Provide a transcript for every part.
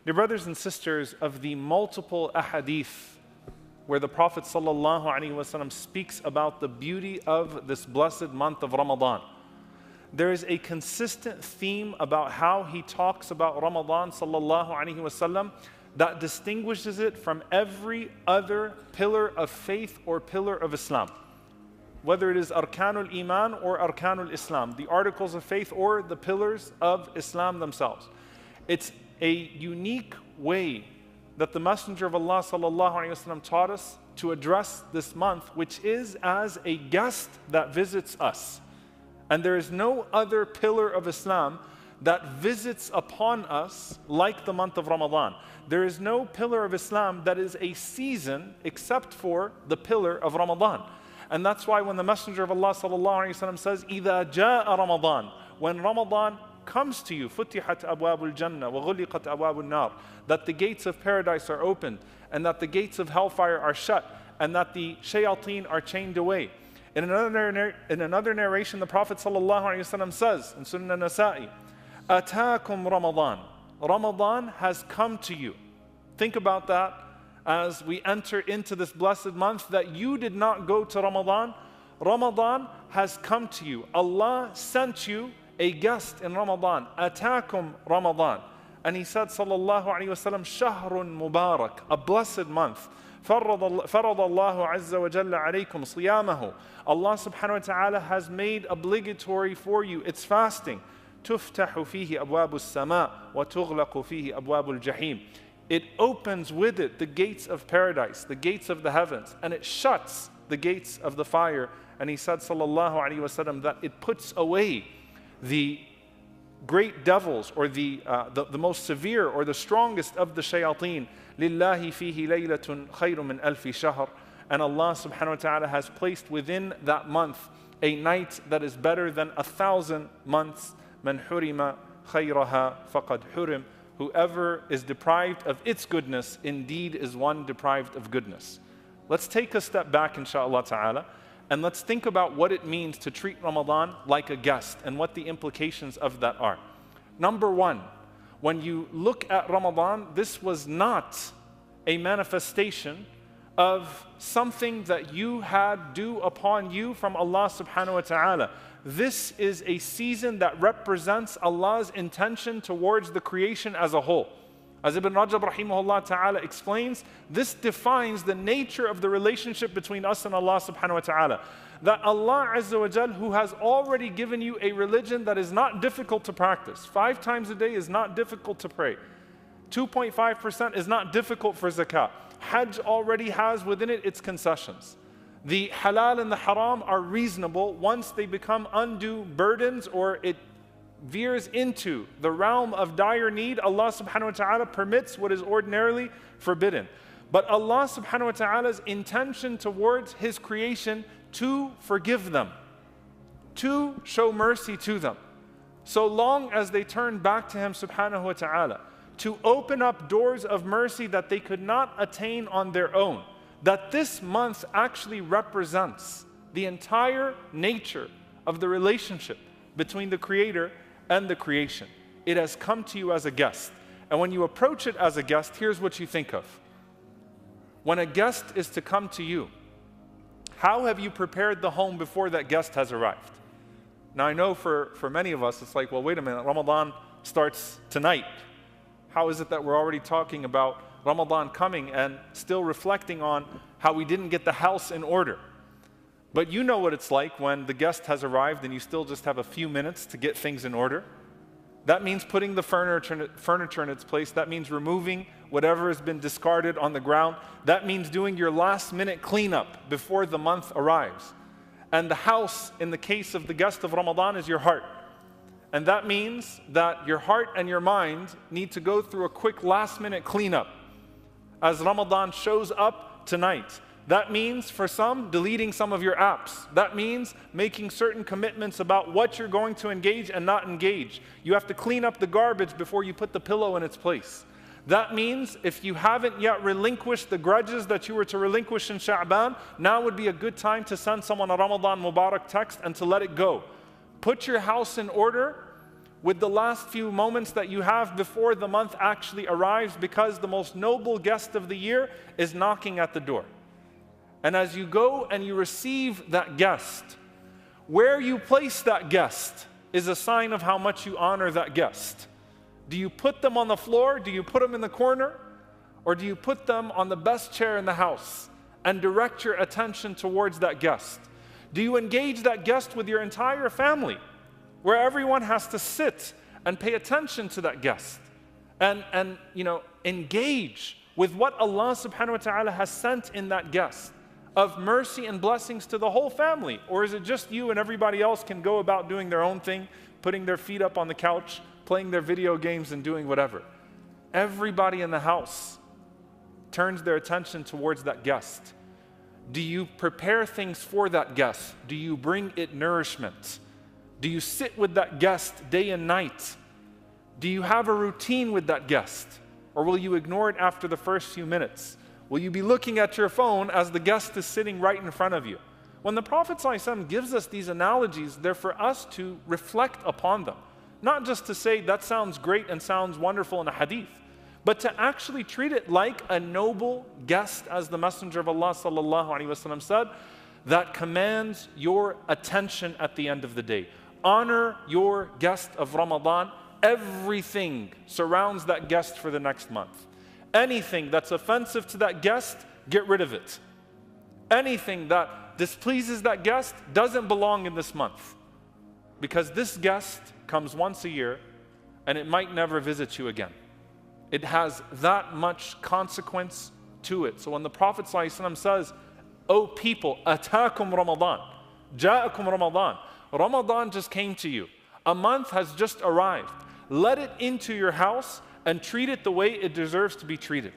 Dear brothers and sisters, of the multiple ahadith where the Prophet ﷺ speaks about the beauty of this blessed month of Ramadan, there is a consistent theme about how he talks about Ramadan ﷺ that distinguishes it from every other pillar of faith or pillar of Islam. Whether it is Arkanul Iman or Arkanul Islam, the articles of faith or the pillars of Islam themselves. It's a unique way that the Messenger of Allah ﷺ taught us to address this month, which is as a guest that visits us. And there is no other pillar of Islam that visits upon us like the month of Ramadan. There is no pillar of Islam that is a season except for the pillar of Ramadan. And that's why when the Messenger of Allah ﷺ says, إِذَا جَاءَ Ramadan, when Ramadan comes to you, فُتِحَتْ أَبْوَابُ الْجَنَّةِ وَغُلِقَتْ أَبْوَابُ النَّارِ, that the gates of paradise are opened, and that the gates of hellfire are shut, and that the shayateen are chained away. In another narration, the Prophet ﷺ says in Sunnah Nasa'i, أَتَاكُمْ Ramadan. Ramadan has come to you. Think about that as we enter into this blessed month, that you did not go to Ramadan. Ramadan has come to you. Allah sent you a guest in Ramadan. Atakum Ramadan. And he said, sallallahu alayhi wasallam, shahrun mubarak, a blessed month. فرض الله عز وجل عليكم صيامه. Allah subhanahu wa ta'ala has made obligatory for you its fasting. تفتح فيه أبواب السماء وتغلق فيه أبواب الجحيم. It opens with it the gates of paradise, the gates of the heavens, and it shuts the gates of the fire. And he said, sallallahu alayhi wasallam, that it puts away the great devils, or the most severe or the strongest of the shayateen. Lillahi fihi laylatun khayru min alfi shahr. And Allah subhanahu wa ta'ala has placed within that month a night that is better than 1,000 months. Man hurima khayraha faqad hurim. Whoever is deprived of its goodness, indeed is one deprived of goodness. Let's take a step back, inshaAllah ta'ala, and let's think about what it means to treat Ramadan like a guest and what the implications of that are. Number one, when you look at Ramadan, this was not a manifestation of something that you had due upon you from Allah subhanahu wa ta'ala. This is a season that represents Allah's intention towards the creation as a whole. As Ibn Rajab rahimahullah ta'ala explains, this defines the nature of the relationship between us and Allah subhanahu wa ta'ala. That Allah Azza wa Jal, who has already given you a religion that is not difficult to practice. 5 times a day is not difficult to pray. 2.5% is not difficult for zakah. Hajj already has within it its concessions. The halal and the haram are reasonable once they become undue burdens or it veers into the realm of dire need. Allah subhanahu wa ta'ala permits what is ordinarily forbidden. But Allah subhanahu wa ta'ala's intention towards His creation to forgive them, to show mercy to them, so long as they turn back to Him subhanahu wa ta'ala, to open up doors of mercy that they could not attain on their own. That this month actually represents the entire nature of the relationship between the Creator and the creation. It has come to you as a guest. And when you approach it as a guest, here's what you think of. When a guest is to come to you, how have you prepared the home before that guest has arrived? Now I know for many of us, it's like, well, wait a minute, Ramadan starts tonight. How is it that we're already talking about Ramadan coming and still reflecting on how we didn't get the house in order? But you know what it's like when the guest has arrived and you still just have a few minutes to get things in order. That means putting the furniture in its place. That means removing whatever has been discarded on the ground. That means doing your last minute cleanup before the month arrives. And the house, in the case of the guest of Ramadan, is your heart. And that means that your heart and your mind need to go through a quick last minute cleanup as Ramadan shows up tonight. That means, for some, deleting some of your apps. That means making certain commitments about what you're going to engage and not engage. You have to clean up the garbage before you put the pillow in its place. That means if you haven't yet relinquished the grudges that you were to relinquish in Sha'ban, now would be a good time to send someone a Ramadan Mubarak text and to let it go. Put your house in order with the last few moments that you have before the month actually arrives, because the most noble guest of the year is knocking at the door. And as you go and you receive that guest, where you place that guest is a sign of how much you honor that guest. Do you put them on the floor? Do you put them in the corner? Or do you put them on the best chair in the house and direct your attention towards that guest? Do you engage that guest with your entire family, where everyone has to sit and pay attention to that guest and engage with what Allah subhanahu wa ta'ala has sent in that guest of mercy and blessings to the whole family? Or is it just you and everybody else can go about doing their own thing, putting their feet up on the couch, playing their video games and doing whatever? Everybody in the house turns their attention towards that guest. Do you prepare things for that guest? Do you bring it nourishment? Do you sit with that guest day and night? Do you have a routine with that guest? Or will you ignore it after the first few minutes? Will you be looking at your phone as the guest is sitting right in front of you? When the Prophet ﷺ gives us these analogies, they're for us to reflect upon them. Not just to say, that sounds great and sounds wonderful in a hadith, but to actually treat it like a noble guest, as the Messenger of Allah ﷺ said, that commands your attention at the end of the day. Honor your guest of Ramadan. Everything surrounds that guest for the next month. Anything that's offensive to that guest, get rid of it. Anything that displeases that guest doesn't belong in this month. Because this guest comes once a year and it might never visit you again. It has that much consequence to it. So when the Prophet ﷺ says, "O people, atakum Ramadan, ja'akum Ramadan," Ramadan just came to you. A month has just arrived. Let it into your house and treat it the way it deserves to be treated.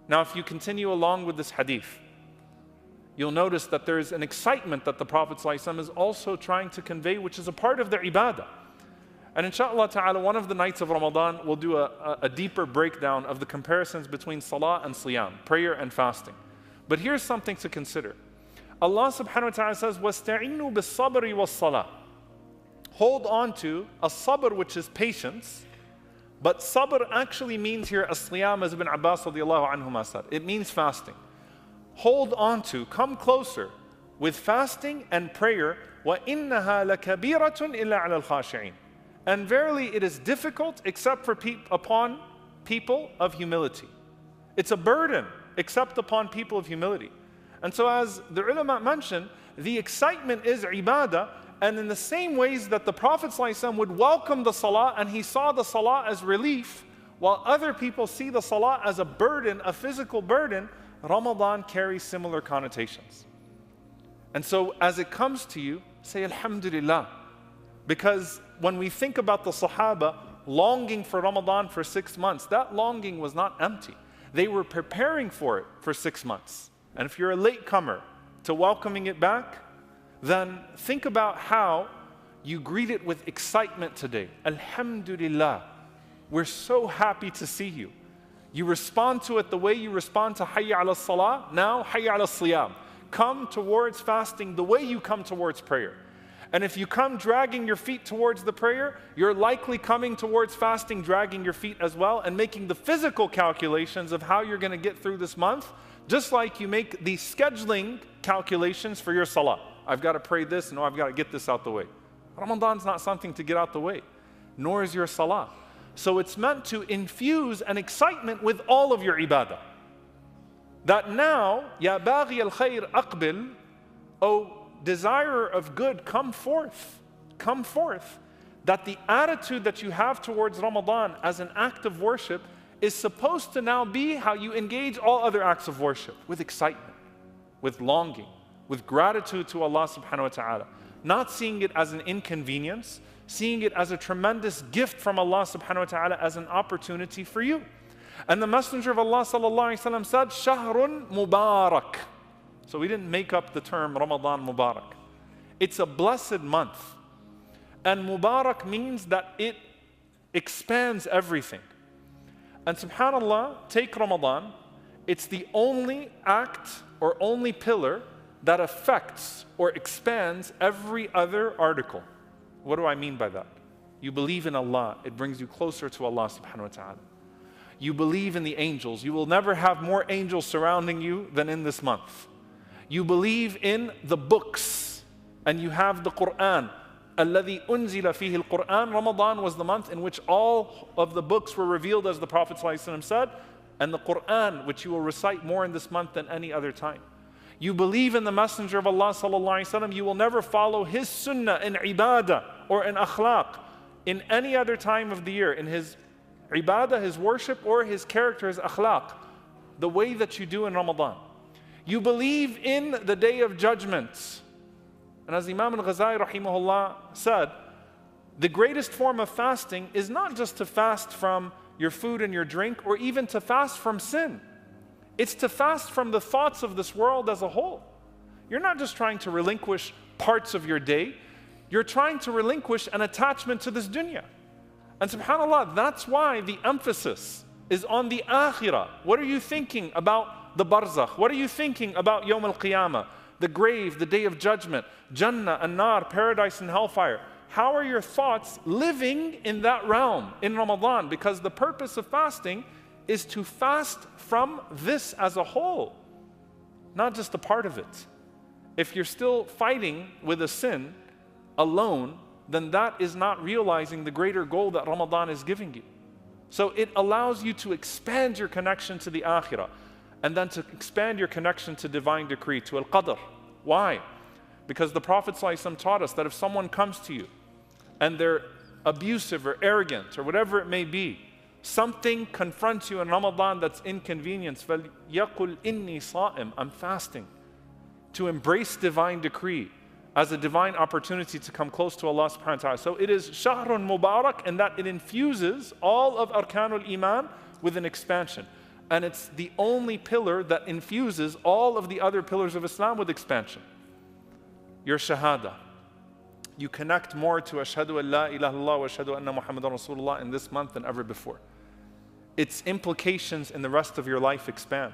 Now, if you continue along with this hadith, you'll notice that there is an excitement that the Prophet ﷺ is also trying to convey, which is a part of the ibadah. And inshallah ta'ala, one of the nights of Ramadan, we'll do a deeper breakdown of the comparisons between salah and siyam, prayer and fasting. But here's something to consider. Allah subhanahu wa ta'ala says, وَاسْتَعِينُوا بِالصَّبْرِ وَالصَّلَاةِ. Hold on to a sabr, which is patience. But sabr actually means here as-siyam, as Ibn Abbas radiallahu anhuma said. It means fasting. Hold on to, come closer with fasting and prayer. وَإِنَّهَا لَكَبِيرَةٌ إِلَّا عَلَى الْخَاشِعِينَ. And verily it is difficult except for upon people of humility. It's a burden except upon people of humility. And so, as the ulama mentioned, the excitement is ibadah, and in the same ways that the Prophet ﷺ would welcome the salah, and he saw the salah as relief, while other people see the salah as a burden, a physical burden, Ramadan carries similar connotations. And so as it comes to you, say Alhamdulillah. Because when we think about the Sahaba longing for Ramadan for 6 months, that longing was not empty. They were preparing for it for 6 months. And if you're a latecomer to welcoming it back, then think about how you greet it with excitement today. Alhamdulillah, we're so happy to see you. You respond to it the way you respond to Hayya ala salah, now Hayya ala siyam. Come towards fasting the way you come towards prayer. And if you come dragging your feet towards the prayer, you're likely coming towards fasting dragging your feet as well, and making the physical calculations of how you're going to get through this month, just like you make the scheduling calculations for your salah. I've got to pray this, no, I've got to get this out the way. Ramadan's not something to get out the way, nor is your salah. So it's meant to infuse an excitement with all of your ibadah. That now, Ya baghi al-khayr aqbil, O desirer of good, come forth. Come forth. That the attitude that you have towards Ramadan as an act of worship is supposed to now be how you engage all other acts of worship, with excitement, with longing, with gratitude to Allah subhanahu wa ta'ala. Not seeing it as an inconvenience, seeing it as a tremendous gift from Allah subhanahu wa ta'ala, as an opportunity for you. And the Messenger of Allah sallallahu alayhi wa sallam said, Shahrun Mubarak. So we didn't make up the term Ramadan Mubarak. It's a blessed month. And Mubarak means that it expands everything. And subhanAllah, take Ramadan, it's the only act or only pillar that affects or expands every other article. What do I mean by that? You believe in Allah, it brings you closer to Allah subhanahu wa ta'ala. You believe in the angels. You will never have more angels surrounding you than in this month. You believe in the books, and you have the Quran. الَّذِي أُنزِلَ فِيهِ الْقُرْآنِ. Ramadan was the month in which all of the books were revealed, as the Prophet ﷺ said, and the Quran, which you will recite more in this month than any other time. You believe in the Messenger of Allah ﷺ. You will never follow his sunnah in ibadah or in akhlaq in any other time of the year, in his ibadah, his worship, or his character, his akhlaq, the way that you do in Ramadan. You believe in the Day of Judgment. And as Imam al-Ghazali rahimahullah said, the greatest form of fasting is not just to fast from your food and your drink, or even to fast from sin. It's to fast from the thoughts of this world as a whole. You're not just trying to relinquish parts of your day, you're trying to relinquish an attachment to this dunya. And subhanAllah, that's why the emphasis is on the akhirah. What are you thinking about the barzakh? What are you thinking about Yawm al-Qiyamah, the grave, the day of judgment, Jannah and Nar, paradise and hellfire? How are your thoughts living in that realm in Ramadan? Because the purpose of fasting is to fast from this as a whole, not just a part of it. If you're still fighting with a sin alone, then that is not realizing the greater goal that Ramadan is giving you. So it allows you to expand your connection to the akhirah, and then to expand your connection to divine decree, to al-qadr. Why? Because the Prophet ﷺ taught us that if someone comes to you and they're abusive or arrogant or whatever it may be, something confronts you in Ramadan that's inconvenience, فَلْيَقُلْ إِنِّي صَائِمٌ, I'm fasting. To embrace divine decree as a divine opportunity to come close to Allah subhanahu wa ta'ala. So it is shahrun mubarak in that it infuses all of arkanul iman with an expansion. And it's the only pillar that infuses all of the other pillars of Islam with expansion. Your shahada. You connect more to ashhadu an la ilaha illallah wa ashhadu anna Muhammadan Rasulullah in this month than ever before. Its implications in the rest of your life expand.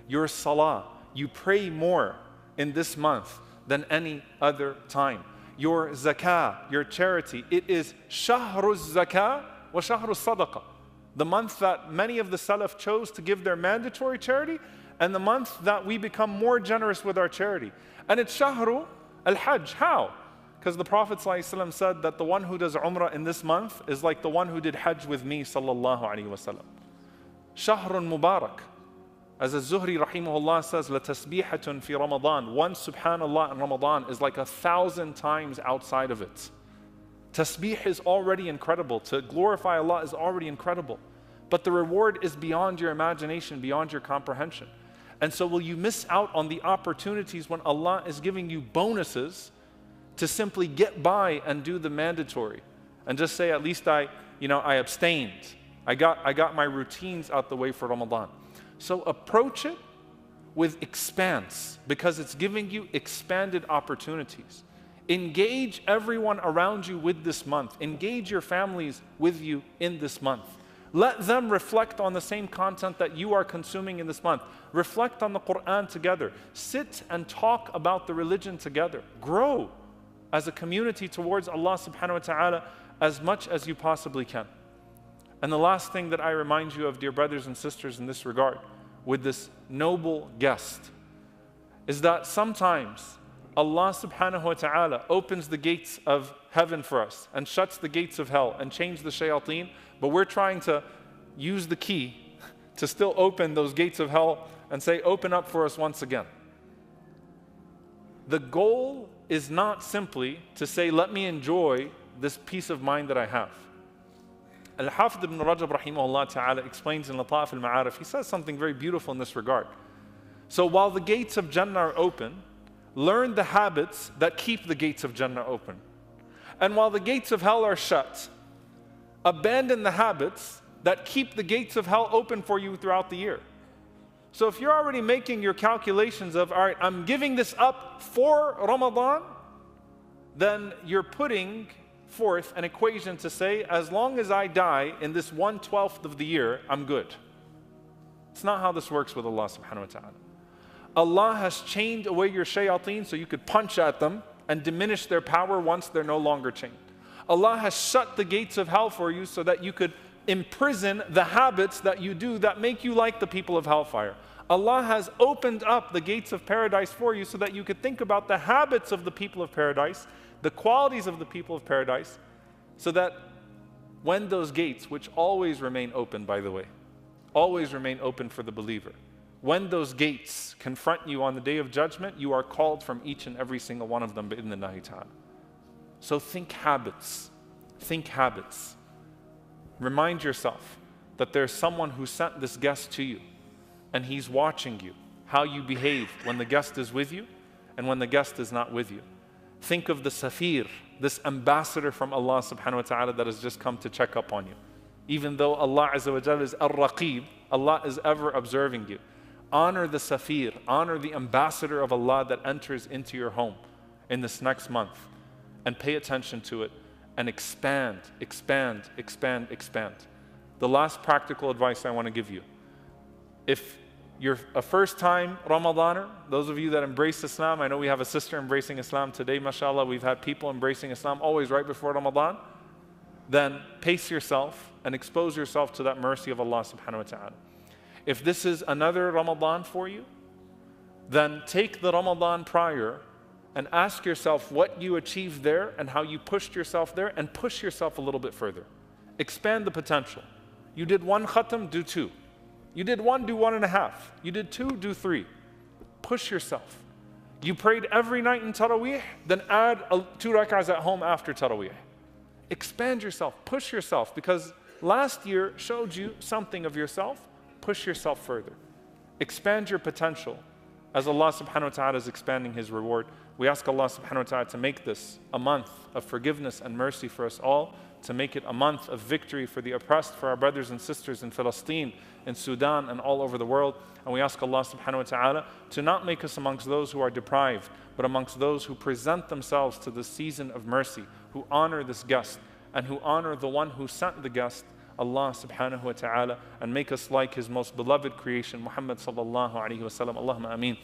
Your salah, you pray more in this month than any other time. Your zakah, your charity, it is shahru zakah wa shahru sadaqah. The month that many of the salaf chose to give their mandatory charity, and the month that we become more generous with our charity. And it's shahru al-hajj. How? Because the Prophet ﷺ said that the one who does umrah in this month is like the one who did hajj with me sallallahu alayhi wa sallam. Shahrun mubarak. As Az-Zuhri rahimahullah says, لَتَسْبِيحَةٌ فِي Ramadan. One subhanallah in Ramadan is like 1,000 times outside of it. Tasbih is already incredible. To glorify Allah is already incredible. But the reward is beyond your imagination, beyond your comprehension. And so will you miss out on the opportunities when Allah is giving you bonuses to simply get by and do the mandatory and just say, at least I abstained. I got my routines out the way for Ramadan. So approach it with expanse, because it's giving you expanded opportunities. Engage everyone around you with this month. Engage your families with you in this month. Let them reflect on the same content that you are consuming in this month. Reflect on the Quran together. Sit and talk about the religion together. Grow as a community towards Allah subhanahu wa ta'ala as much as you possibly can. And the last thing that I remind you of, dear brothers and sisters, in this regard, with this noble guest, is that sometimes Allah subhanahu wa ta'ala opens the gates of heaven for us and shuts the gates of hell and changes the shayateen, but we're trying to use the key to still open those gates of hell and say, open up for us once again. The goal is not simply to say, let me enjoy this peace of mind that I have. Al-Hafidh ibn Rajab rahimahullah ta'ala explains in Lata'if al-Ma'arif, he says something very beautiful in this regard. So while the gates of Jannah are open, learn the habits that keep the gates of Jannah open. And while the gates of hell are shut, abandon the habits that keep the gates of hell open for you throughout the year. So if you're already making your calculations of, all right, I'm giving this up for Ramadan, then you're putting forth an equation to say, as long as I die in this 1/12 of the year, I'm good. It's not how this works with Allah subhanahu wa ta'ala. Allah has chained away your shayateen so you could punch at them and diminish their power once they're no longer chained. Allah has shut the gates of hell for you so that you could imprison the habits that you do that make you like the people of hellfire. Allah has opened up the gates of paradise for you so that you could think about the habits of the people of paradise, the qualities of the people of paradise, so that when those gates, which always remain open, by the way, always remain open for the believer, when those gates confront you on the day of judgment, you are called from each and every single one of them bi'idhnillahi ta'ala. So think habits. Think habits. Remind yourself that there's someone who sent this guest to you, and he's watching you, how you behave when the guest is with you and when the guest is not with you. Think of the safir, this ambassador from Allah subhanahu wa ta'ala that has just come to check up on you. Even though Allah Azza wa Jalla is ar-raqib, Allah is ever observing you. Honor the safir, honor the ambassador of Allah that enters into your home in this next month, and pay attention to it and expand, expand, expand, expand. The last practical advice I want to give you. If you're a first-time Ramadaner, those of you that embrace Islam, I know we have a sister embracing Islam today, mashallah, we've had people embracing Islam always right before Ramadan, then pace yourself and expose yourself to that mercy of Allah subhanahu wa ta'ala. If this is another Ramadan for you, then take the Ramadan prior and ask yourself what you achieved there and how you pushed yourself there, and push yourself a little bit further. Expand the potential. You did 1 khatam, do 2. You did 1, do 1.5. You did 2, do 3. Push yourself. You prayed every night in Taraweeh, then add 2 rak'ahs at home after Taraweeh. Expand yourself, push yourself, because last year showed you something of yourself. Push yourself further. Expand your potential as Allah subhanahu wa ta'ala is expanding His reward. We ask Allah subhanahu wa ta'ala to make this a month of forgiveness and mercy for us all, to make it a month of victory for the oppressed, for our brothers and sisters in Palestine, in Sudan, and all over the world. And we ask Allah subhanahu wa ta'ala to not make us amongst those who are deprived, but amongst those who present themselves to the season of mercy, who honor this guest, and who honor the one who sent the guest, Allah subhanahu wa ta'ala, and make us like His most beloved creation, Muhammad sallallahu alayhi wa sallam. Allahumma ameen.